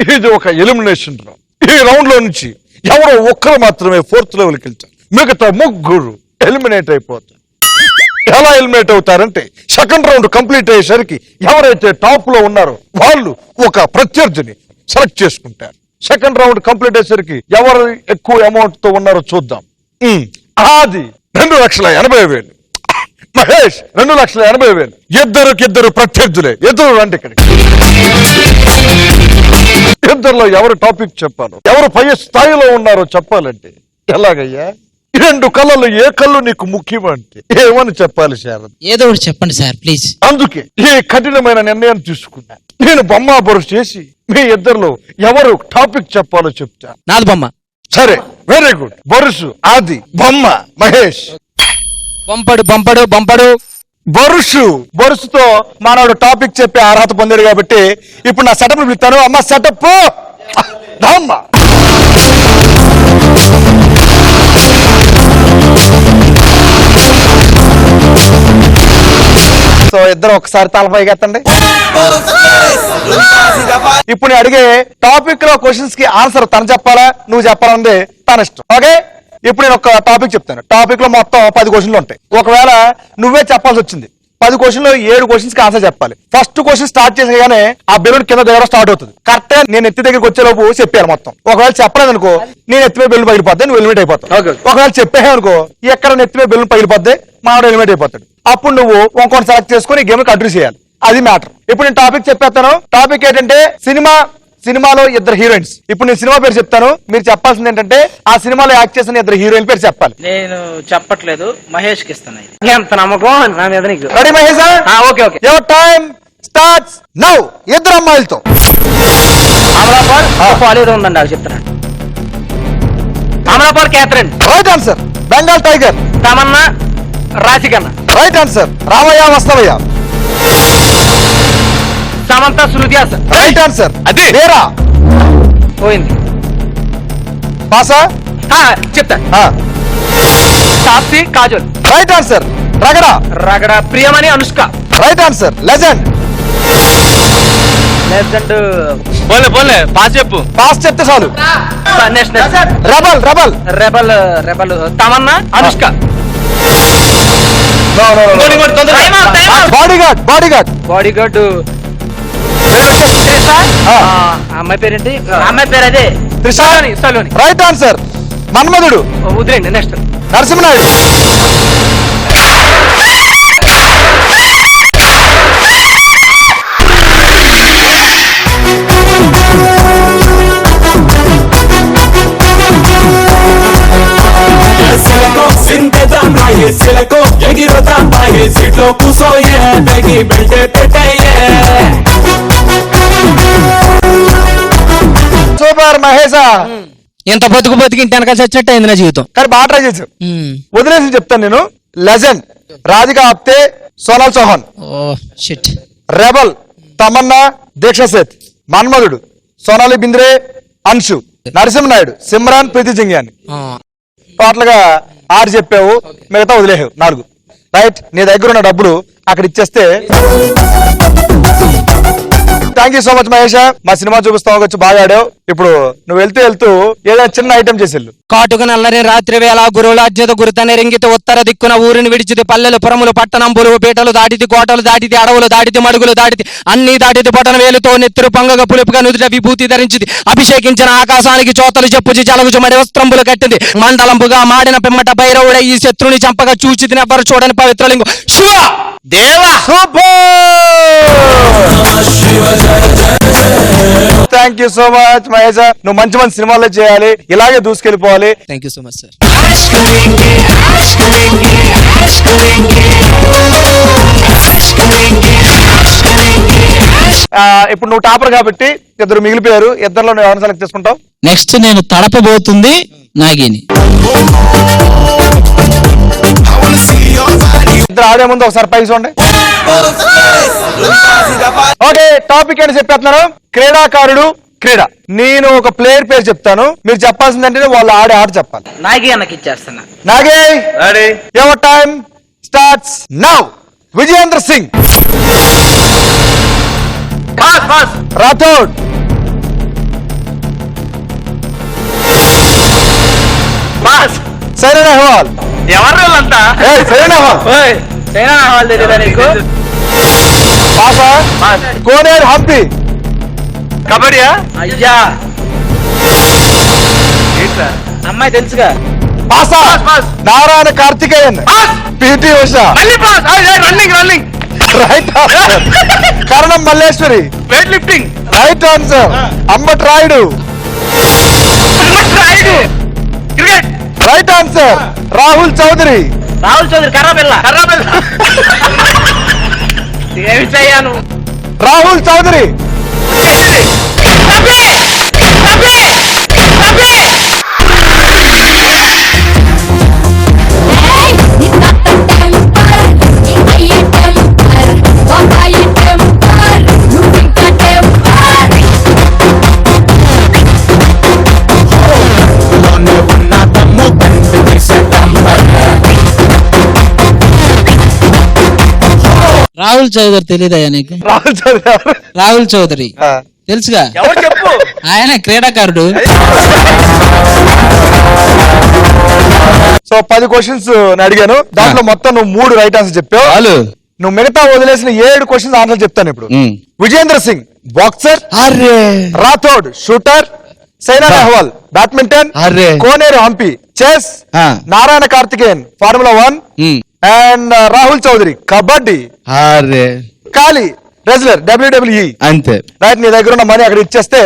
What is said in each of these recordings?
ఇది ఒక elimination round. ఈ రౌండ్ లో నుంచి ఎవరో ఒక్కరు మాత్రమే 4th లెవెల్కి వెళ్తారు, మిగతా ముగ్గురు ఎలిమినేట్ అయిపోతారు. ఎలా ఎలిమినేట్ అవుతారంటే సెకండ్ రౌండ్ కంప్లీట్ అయ్యేసరికి ఎవరైతే టాప్ లో ఉన్నారో వాళ్ళు ఒక ప్రత్యర్థిని సెలెక్ట్ చేసుకుంటారు. సెకండ్ రౌండ్ కంప్లీట్ అయ్యేసరికి ఎవరు ఎక్కువ అమౌంట్ తో ఉన్నారో చూద్దాం. ఆది 2,80,000, మహేష్ 2,80,000. ఇద్దరు ప్రత్యర్థులే. ఇద్దరు రండి ఇక్కడికి. ఇద్దరులో ఎవరు టాపిక్ చెప్పాలో, ఎవరు పై స్థాయిలో ఉన్నారో చెప్పాలంటే ఎలాగయ్యా? 2 కళ్ళలో ఏ కళ్ళు నీకు ముఖ్యం అంటే ఏమని చెప్పాలి శారద? ఏదో ఒకటి చెప్పండి సార్ ప్లీజ్. అందుకే ఈ కఠినమైన నిర్ణయం తీసుకున్నా. నేను బొమ్మ బొరుసు చేసి మీ ఇద్దరిలో ఎవరు టాపిక్ చెప్పాలో చెప్తా. నాది బొమ్మ. సరే, వెరీ గుడ్. బొరుసు ఆది, బొమ్మ మహేష్. బొంపడు బొరుసుతో మానవుడు టాపిక్ చెప్పే అర్హత పొందాడు కాబట్టి ఇప్పుడు నా సెటప్ పిలుస్తాను. అమ్మ సెటప్ అమ్మ. సో ఇద్దరు ఒకసారి తలపైకి ఎత్తండి. ఇప్పుడు నేను అడిగే టాపిక్ లో క్వశ్చన్స్ కి ఆన్సర్ తను చెప్పాలా నువ్వు చెప్పాలంటే తన ఇష్టం. ఓకే, ఇప్పుడు నేను ఒక టాపిక్ చెప్తాను. టాపిక్ లో మొత్తం 10 క్వశ్చన్లు ఉంటాయి. ఒకవేళ నువ్వే చెప్పాల్సి వచ్చింది 10 క్వశ్చన్లో 7 క్వశ్చన్స్ కి ఆన్సర్ చెప్పాలి. ఫస్ట్ క్వశ్చన్ స్టార్ట్ చేసేగానే ఆ బెలూన్ కింద దగ్గర స్టార్ట్ అవుతుంది. కరెక్ట్ గా నేను ఎత్తి దగ్గరికి వచ్చేలోపు చెప్పాను మొత్తం. ఒకవేళ చెప్పలేదు అనుకో నేను ఎత్తిమే బెలూన్ పగిలిపోద్ది, నువ్వు ఎలిమినేట్ అయిపోతావు. ఒకవేళ చెప్పే అనుకో ఎక్కడ ఎత్తిమే బెలూన్ పగిలిపోద్ది, మావాడు ఎలిమినేట్ అయిపోతాడు. అప్పుడు నువ్వు ఇంకోటి సెలెక్ట్ చేసుకుని గేమ్ కంటిన్యూ చేయాలి. అది మ్యాటర్. ఇప్పుడు నేను టాపిక్ చెప్పేస్తాను. టాపిక్ ఏంటంటే సినిమాలో 2 హీరోయిన్స్. ఇప్పుడు నేను సినిమా పేరు చెప్తాను, మీరు చెప్పాల్సింది ఏంటంటే ఆ సినిమాలో యాక్ట్ చేసిన 2 హీరోయిన్ పేరు చెప్పాలి. నేను చెప్పట్లేదు, మహేష్ కి ఇస్తాను. ఎంత నమ్మకం నా మీద నీకు. Ready Mahesh? Okay okay. Your time starts now. 2 అమ్మాయిలతో అమలాపాల్ ఏదో ఉందండి, అది చెప్తాను. Amala Paul Catherine. Right answer. Bengal tiger. Tamannaah Raashii Khanna. Right answer. Ramayya Vasthavayya. Samantha Shruti Haasan. Right answer. అది వేరా పోయింది. పాసా? చెప్తా. Taapsee Kajal. Right answer. Ragada Priyamani Anushka. Right answer. Legend. పోలే పాస్ చెప్పు. పాస్ చెప్తే చాలు. రెబల్ తమన్నా అనుష్క. బాడీగార్డ్ అమ్మాయి పేరేంటి? అమ్మాయి పేరు అదే సలోని. Right answer. మన్మధుడు. వదిలేండి. నెక్స్ట్ నరసింహనాయుడు. సూపర్ మహేషా. ఎంత బతికి ఇంటి వెనకాల చచ్చినట్టు అయింది నా జీవితం. కానీ బాగా ట్రై చేసావు. వదిలేసి చెప్తాను నేను. లెజెండ్ రాధికా ఆప్తే, సోనాల్ చౌహాన్. రెబల్ తమన్నా, దీక్షా సేత్. మన్మధుడు సోనాలి బింద్రే, అన్షు. నరసింహనాయుడు సిమ్రాన్, ప్రీతి జింగ్యాని. టోటల్ గా 6 చెప్పావు, మిగతా వదిలేవు 4. రైట్. నీ దగ్గర ఉన్న డబ్బులు అక్కడ ఇచ్చేస్తే. Thank you so much Mahesh. మా సినిమా చూపిస్తావు, వచ్చి బాగా ఆడావు. ఇప్పుడు నువ్వు వెళ్తూ ఏదైనా చిన్న ఐటమ్ చేసేళ్ళు. కాటుక నల్లరి రాత్రి వేళ గురువులాజ్యత గురుతనే రింగిత ఉత్తర దిక్కున ఊరిని విడిచిది పల్లెలు పురములు పట్టణంబులు పీటలు దాటిది కోటలు దాటిది అడవులు దాటిది మడుగులు దాటిది అన్ని దాటిది బొటన వేలుతో నెత్తురు పొంగగా పులుపుగా నుదుట విభూతి ధరించింది. అభిషేకించిన ఆకాశానికి చోతలు చెప్పుచి చలగుచు మడి వస్త్రంబులు కట్టింది. మండలంబుగా మాడిన పిమ్మట భైరవుడ ఈ శత్రుని చంపగా చూచిది నెవ్వరు చూడని పవిత్రలింగం శివ దేవా. Thank you so much Mahesh. నువ్వు మంచి మంచి సినిమాల్లో చేయాలి, ఇలాగే దూసుకెళ్ళిపోవాలి. Thank you so much sir. ఇప్పుడు నువ్వు టాపర్ కాబట్టి 2 మిగిలిపోయారు. 2లో నువ్వు ఎవరిని సెలెక్ట్ చేసుకుంటావు? నెక్స్ట్ నేను తడపబోతుంది నాగిని. 2 ఆడే ముందు ఒకసారి పైకి చూడండి. ఓకే, టాపిక్ ఏంటి చెప్పేస్తున్నాను. క్రీడాకారుడు, క్రీడ. నేను ఒక ప్లేయర్ పేరు చెప్తాను, మీరు చెప్పాల్సిందంటే వాళ్ళు ఆడే ఆట చెప్పాలి. నాగి అన్నకి ఇచ్చేస్తున్నా. నాగే your time starts now. Vijayendra Singh. Rathore. Saina Nehwal. ఎవరు వీళ్ళంతా? సైనా నెహ్వాల్. చైనా వాళ్ళు తెలియదా నీకు? పాసా. కోనేరు హంపి. కబడ్డీయా? అయ్యా అమ్మాయి తెలుసుగా. పాసా. Narayan Karthikeyan. PT Usha. Running running. Right answer. Karnam Malleswari. Weightlifting. Right answer. Ambati Rayudu. Cricket. Right answer. Rahul Chowdhury. Rahul Chowdhury. కర్రబిల్ల. కర్రబిల్ల. ఏమి చెయ్యాను? రాహుల్ చౌదరి. రాహుల్ చౌదరి తెలియదయ్యా నీకు? రాహుల్ చౌదరి ఎవరు? రాహుల్ చౌదరి తెలుసుగా, ఎవరు చెప్పు? ఆయన క్రీడాకారుడు. సో 10 క్వశ్చన్స్ అడిగాను, దాంట్లో మొత్తం నువ్వు 3 రైట్ ఆన్సర్ చెప్పావు. నువ్వు మిగతా వదిలేసిన 7 క్వశ్చన్స్ ఆన్సర్ చెప్తాను ఇప్పుడు. Vijender Singh boxer. Rathore shooter. Saina Nehwal badminton. Koneru Humpy chess. Narayan Karthikeyan formula 1 and Rahul Chaudhary kabaddi. Khali wrestler WWE. అంతే రైట్. నీ దగ్గర ఉన్న మనీ అక్కడ ఇచ్చేస్తే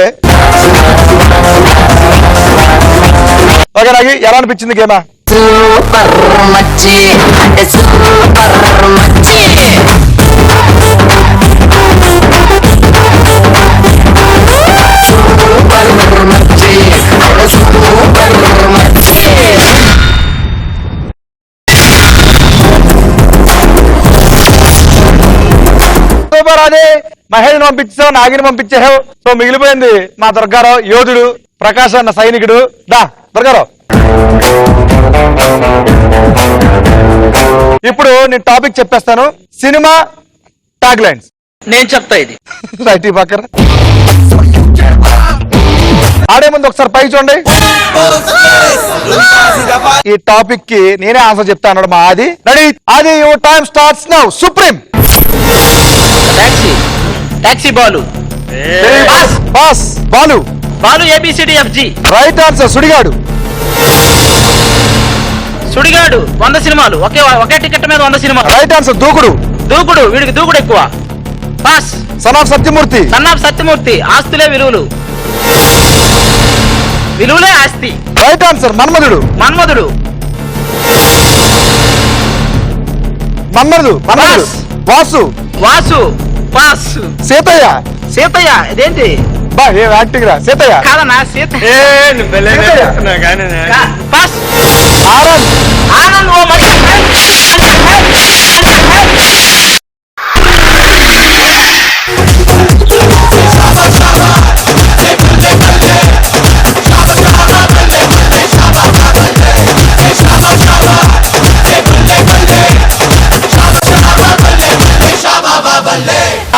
ఓకే. నాకు ఎలా అనిపించింది గేమా? సూపర్ మచ్చి అంటే సూపర్ మచ్చి. సూపర్ మచ్చి అంటే సూపర్ మచ్చి. సూపర్. అదే మహేష్ పంపించావు, నాగిని పంపించావు. సో మిగిలిపోయింది మా దుర్గారావు, యోధుడు, ప్రకాశ్ అన్న సైనికుడు. దా దుర్గారావు. ఇప్పుడు నేను టాపిక్ చెప్పేస్తాను. సినిమా ట్యాగ్ లైన్స్ నేను చెప్తా ఇది. రైట్. ఈ పక్కన ఆడే ముందు ఒకసారి పైకి చూడండి. ఈ టాపిక్ కి నేనే ఆన్సర్ చెప్తా అన్నాడు మా Aadi. Ready? Aadi your time starts now. Supreme. Taxi. Taxi Balu. Boss. Balu. Balu ABCDFG. Right answer. Sudigadu. Sudigadu 100 సినిమాలు. ఒకే టికెట్ మీద 100 సినిమాలు. Right answer. దూకుడు. దూకుడు. వీడికి దూకుడు ఎక్కువ. Pass. Son of Satyamurthy. Son of Satyamurthy. ఆస్తులే విలువలు. విలువలే ఆస్తి. Right answer. Manmadhudu. Manmadhudu. Manmadhudu. Pass. Vasu. Vasu. Pass. Seethayya. Seethayya. ఇదేంటి? బా ఏం యాక్టింగ్ రా. సీతయ్య. కాదన్నా సీత. పాస్. ఆనంద్. ఆనంద్. ఓ మరి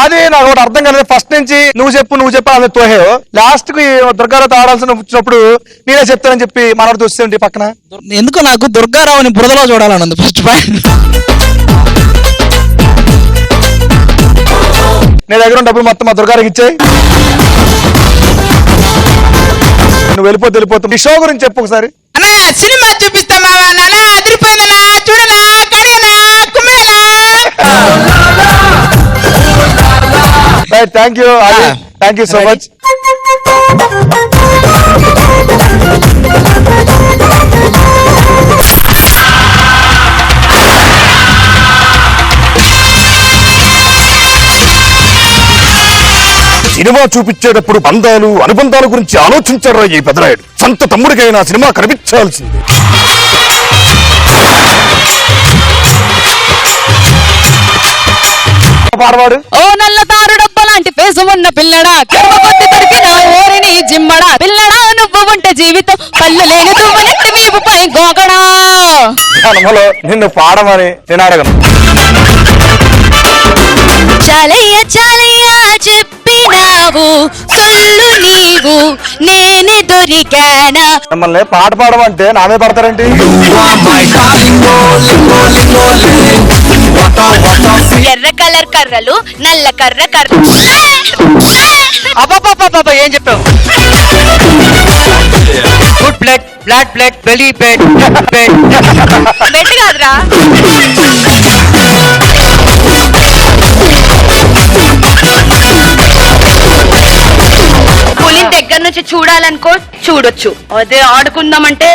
అది నాకు ఒకటి అర్థం కాలేదు. ఫస్ట్ నుంచి నువ్వు చెప్పు అదే తోహేవు. లాస్ట్ కి దుర్గారావు ఆడాల్సిన వచ్చినప్పుడు నేనే చెప్తానని చెప్పి మనోడు చూస్తే పక్కన. ఎందుకో నాకు దుర్గారావుని బురదలో చూడాలని ఉంది. First point. నీ దగ్గర ఉన్న డబ్బులు మొత్తం మా దుర్గారావుకి ఇచ్చేయి. నువ్వు వెళ్ళిపోతు. ఈ షో గురించి చెప్పు ఒకసారి. అన్నా సినిమా చూపిస్తామా? నానా అదిరిపోయిందనా, చూడనా, కడియనా, కుమ్మేలా. Right. Thank you. Thank you so much. Cinema చూపించేటప్పుడు బంధాలు అనుబంధాల గురించి ఆలోచించారు ఈ పెదరాయుడు. సొంత తమ్ముడికైనా సినిమా కనిపించాల్సింది. పాడవాడు. ఓ నల్ల తారు డబ్బ లాంటి ఫేసు ఉన్న పిల్లడా, కొద్ది దొరికిన ఓరిని జిమ్మడా, పిల్లడా నువ్వు ఉంటే జీవితం పళ్ళు లేని దువ్వనెట్టి వీపుపై గోగడా. జన్మలో నిన్ను పాడమని నేను అడగను. చాలయ్య చాలయ్య చెప్పినావు సొల్లు నీవు, నేనే దొరికానా. మిమ్మల్ని పాట పాడమంటే నామే పడతారేంటి? ఎర్ర కలర్ కర్రలు నల్ల కర్ర కర్ర. అబ్బా ఏం చెప్పావు? Good blood blood blood belly bed bed bed కాదురా. పులిని దగ్గర నుంచి చూడాలనుకో చూడొచ్చు, అదే ఆడుకుందామంటే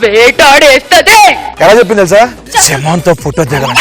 వేటాడేస్తదే. ఎలా చెప్పింది తెలుసా? శమాన్తో ఫోటో దిగాలంట.